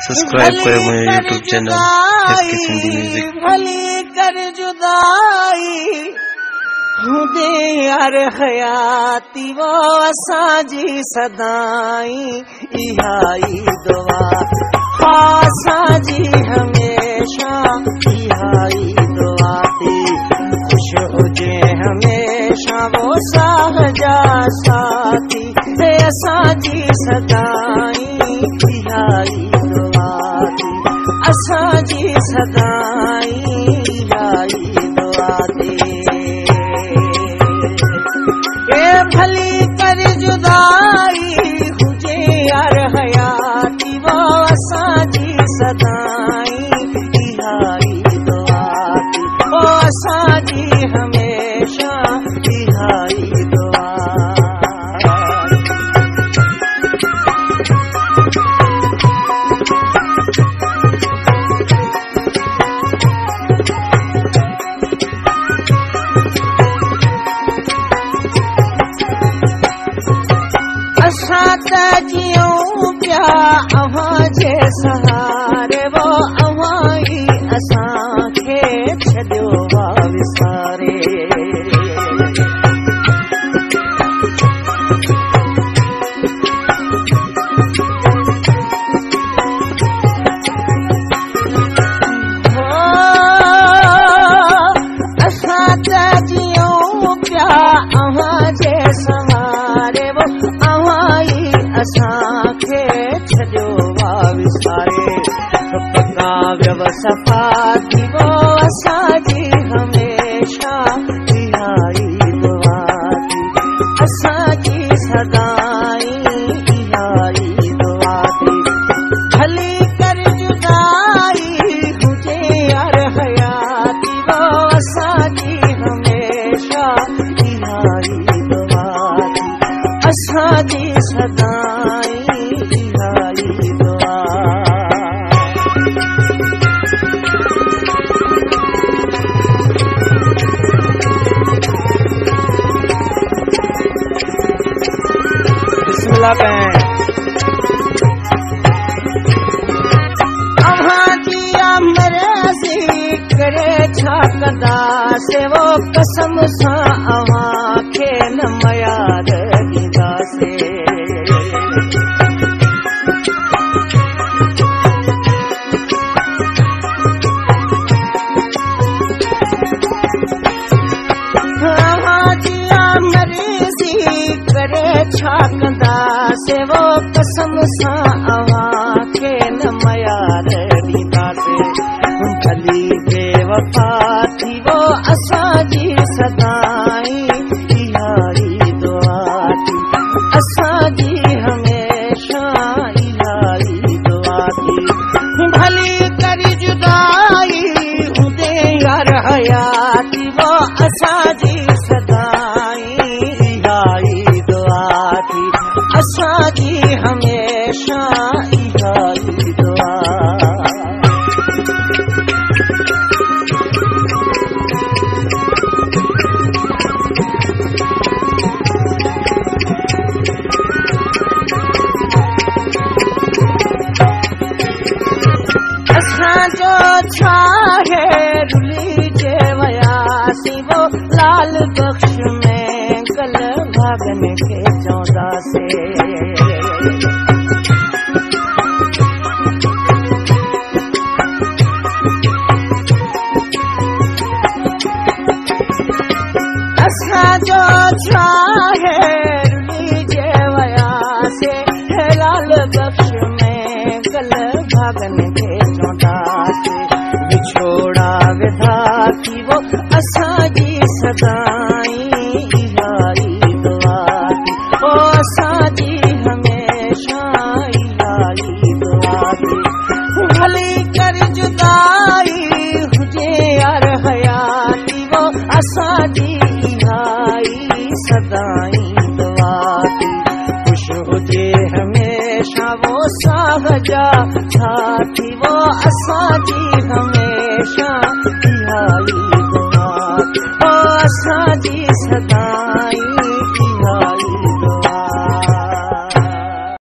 Subscribe करें मेरे YouTube channel S K Sindhi music. भली कर जुदाई हुदे यार हयाती वो असांजी सदाई इहाई दुआ असांजी हमेशा इहाई दुआ थी खुश हुजे हमेशा वो साहजा साथी असांजी सदाई इहाई दुआ थी असांजी सदाई इहाई दुआ थी। भली कर जुदाई हुजे यार हयाती वो असांजी सदाई इहाई दुआ थी वो असांजी हमेशा इहाई दुआ। असां त जियूं पिया अव्हां जे सहारे वो अव्हां ई असांखे छॾियो वा विसारे। असां त जियूं पिया अव्हां जे सहारे वो असांखे छॾियो वा विसारे। काव्य सफ़ा थी वो असांजी हमेशा इहाई दुआ थी असांजी सदाई इहाई दुआ थी। भली कर जुदाई हुजे यार हयाती वो असांजी हमेशा इहाई दुआ थी असांजी सदाई इहाई दुआ। बिस्मिल्लाह कहें। अव्हां जी अमरज़ी करे छा कंदासीं वो कसम सां अव्हां खे न मयाद ॾींदासीं। करे छा कंदासीं वो कसम सां अव्हां खे न मयाद ॾींदासीं। भली बेवफा थी वो असांजी सदाई इहाई दुआ थी असांजी हमेशा इहाई दुआ थी। भली कर जुदाई हुजे यार हयाती वो असांजी सदाई इहाई दुआ थी असांजी हमेशा इहाई दुआ। असांजो छा है रुली जे वयासी वो लाल बख्श में कल भागन के चौदासीं। असांजो छा है रुली जे वयासी लाल बख्श में कल भागन के चौदासीं। विछोड़ा विधा थी वो असांजी सदाई इहाई दुआ थी वो असांजी हमेशा इहाई दुआ थी। भली कर जुदाई हुजे यार हयाती वो असांजी इहाई सदाई दुआ थी खुश हुजे हमेशा वो साहजा साथी वो असांजी हमेशा इहाई दुआ वो असांजी सदाई